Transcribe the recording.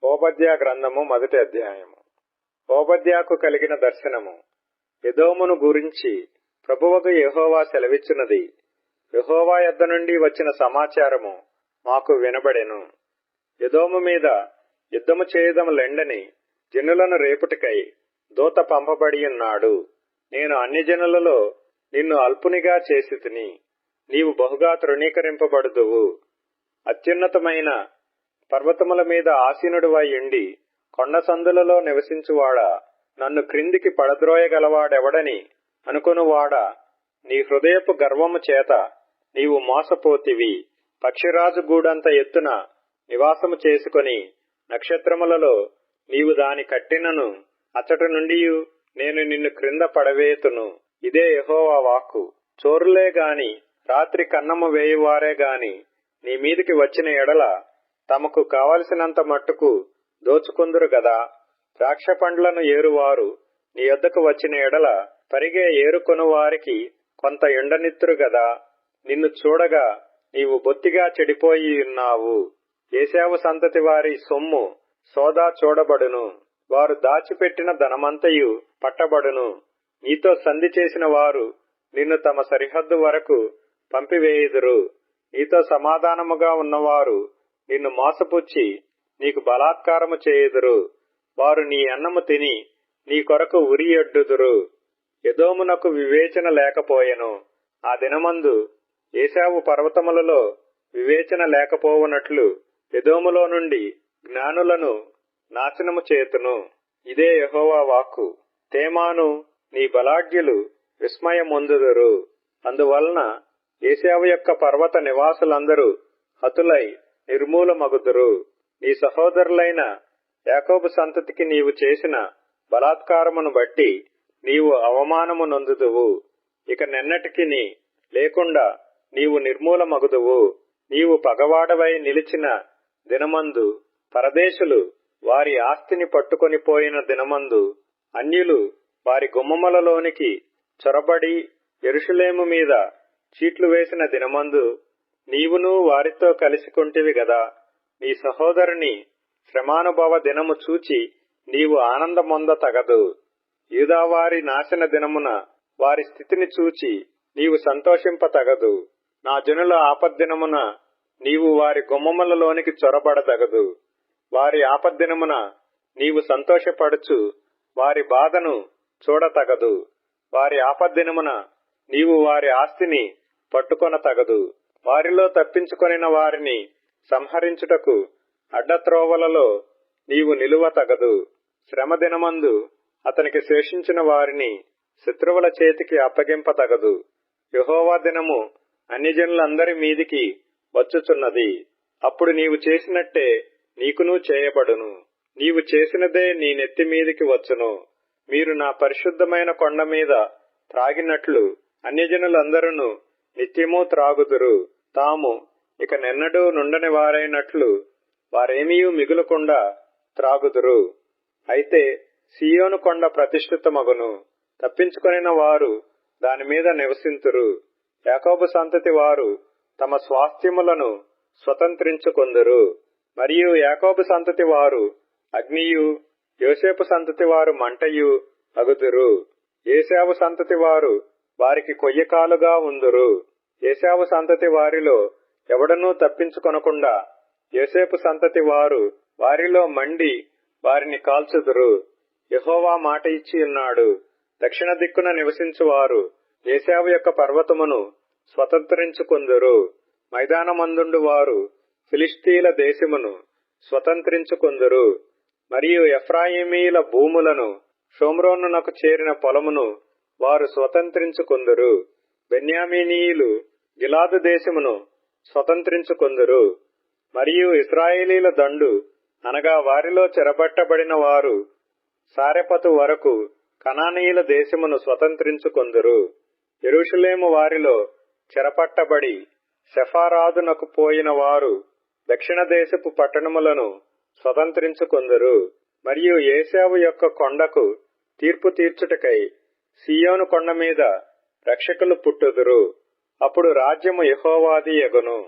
ఓబద్యా గ్రంథము 1వ అధ్యాయము. ఓబద్యాకు కలిగిన దర్శనము. ఎదోమును గురించి ప్రభువగు యెహోవా సెలవిచ్చినది. యెహోవా యొద్ద నుండి వచ్చిన సమాచారము మాకు వినబడెను. ఎదోము మీద యుద్ధము చేయదములెండని జనులను రేపుటికై దూత పంపబడియున్నాడు. నేను అన్ని జనులలో నిన్ను అల్పునిగా చేసితిని. నీవు బహుగా తృణీకరింపబడుదువు. అత్యున్నతమైన పర్వతముల మీద ఆసీనుడివై ఉండి కొండ సందులలో నివసించువాడా, నన్ను క్రిందికి పడద్రోయగలవాడెవడని అనుకొనువాడా, నీ హృదయపు గర్వము చేత నీవు మోసపోతివి. పక్షిరాజు గూడంత ఎత్తున నివాసము చేసుకొని నక్షత్రములలో నీవు దాని కట్టినను అచ్చటి నుండి నేను నిన్ను క్రింద పడవేతును. ఇదే యెహోవా వాక్కు. చోరులే గాని రాత్రి కన్నము వేయువారే గాని నీ మీదికి వచ్చిన ఎడల తమకు కావలసినంత మట్టుకు దోచుకుందురు గదా. ద్రాక్ష పండ్లను ఏరువారు నీ యొద్దకు వచ్చిన ఎడల పరిగే ఏరుకొను వారికి కొంత ఎండనిత్తురు గదా. నిన్ను చూడగా నీవు బొత్తిగా చెడిపోయి ఉన్నావు. ఏశావు సంతతి వారి సొమ్ము సోదా చూడబడును. వారు దాచిపెట్టిన ధనమంతయు పట్టబడును. నీతో సంధి చేసిన వారు నిన్ను తమ సరిహద్దు వరకు పంపివేయుదురు. నీతో సమాధానముగా ఉన్నవారు నిన్ను మోసపుచ్చి నీకు బలాత్కారము చేయుదురు. వారు నీ అన్నము తిని నీ కొరకు ఉరియొడ్డుదురు. ఎదోమునకు వివేచన లేకపోయెను. ఆ దినమందు ఏశావు పర్వతములలో వివేచన లేకపోవునట్లు ఎదోములో నుండి జ్ఞానులను నాశనము చేతును. ఇదే యెహోవా వాక్కు. తేమాను నీ బలాఢ్యులు విస్మయమొందుదురు. అందువలన ఏశావు యొక్క పర్వత నివాసులందరూ హతులై నిర్మూలమగుదురు. నీ సహోదరులైన యాకోబు సంతతికి నీవు చేసిన బలాత్కారమును బట్టి నీవు అవమానము నొందుదువు. ఇక నెన్నటికి లేకుండా నీవు నిర్మూలమగుదువు. నీవు పగవాడవై నిలిచిన దినమందు పరదేశులు వారి ఆస్తిని పట్టుకొని పోయిన దినమందు అన్యులు వారి గుమ్మములలోనికి చొరబడి యెరూషలేము మీద చీట్లు వేసిన దినమందు నీవును వారితో కలిసికొంటివి గదా. నీ సహోదరుని శ్రమానుభవ దినము చూచి నీవు ఆనందమొంద తగదు. యూదావారి నాశన దినమున వారి స్థితిని చూచి నీవు సంతోషింపతగదు. నా జనుల ఆపద్దినమున నీవు వారి గుమ్మములలోనికి చొరబడదగదు. వారి ఆపద్దినమున నీవు సంతోషపడుచు వారి బాధను చూడతగదు. వారి ఆపద్దినమున నీవు వారి ఆస్తిని పట్టుకొనతగదు. వారిలో తప్పించుకొనిన వారిని సంహరించుటకు అడ్డత్రోవలలో నీవు నిలువతగదు. శ్రమ దినమందు అతనికి శేషించిన వారిని శత్రువుల చేతికి అప్పగింపతగదు. యెహోవా దినము అన్ని జనులందరి మీదికి వచ్చుచున్నది. అప్పుడు నీవు చేసినట్టే నీకును చేయబడును. నీవు చేసినదే నీ నెత్తి మీదికి వచ్చును. మీరు నా పరిశుద్ధమైన కొండ మీద త్రాగినట్లు అన్యజనులందరూ నిత్యము త్రాగుదురు. తాము ఇక నెన్నడూ నుండని వారైనట్లు వారేమీయూ మిగులకుండా త్రాగుదురు. అయితే సీయోను కొండ ప్రతిష్ఠితమగును. తప్పించుకొనిన వారు దాని మీద నివసింతురు. యాకోబు సంతతి వారు తమ స్వాస్థ్యములను స్వతంత్రించుకొందురు. మరియు యాకోబు సంతతి వారు అగ్నియు, యోసేపు సంతతి వారు మంటయు అగుదురు. ఏశావు సంతతి వారు వారికి కొయ్యకాలుగా ఉందురు. ఏశావు సంతతి వారిలో ఎవడనూ తప్పించుకొనకుండా యోసేపు సంతతి వారు వారిలో మండి వారిని కాల్చుదురు. యెహోవా మాట ఇచ్చి ఉన్నాడు. దక్షిణ దిక్కున నివసించువారు ఏశావు యొక్క పర్వతమును స్వతంత్రించుకొందురు. మైదానమందుండు వారు ఫిలిష్తీల దేశమును స్వతంత్రించుకొందురు. మరియు ఎఫ్రాయిమీల భూములను షోమ్రోనునకు చేరిన పొలమును వారు స్వతంత్రించుకొందురు. బెన్యామీనీయులు గిలాదు దేశమును స్వతంత్రించుకొందురు. మరియు ఇశ్రాయేలీల దండు అనగా వారిలో చెరబట్టబడిన వారు సారెపతు వరకు కనానీయుల దేశమును స్వతంత్రించుకొందురు. యెరూషలేము వారిలో చెరపట్టబడి సెఫారాదునకు పోయిన వారు దక్షిణ దేశపు పట్టణములను స్వతంత్రించుకొందురు. మరియు ఏశావు యొక్క కొండకు తీర్పు తీర్చుటకై సీయోను కొండ మీద రక్షకులు పుట్టుదురు. అప్పుడు రాజ్యము యెహోవాది యగును.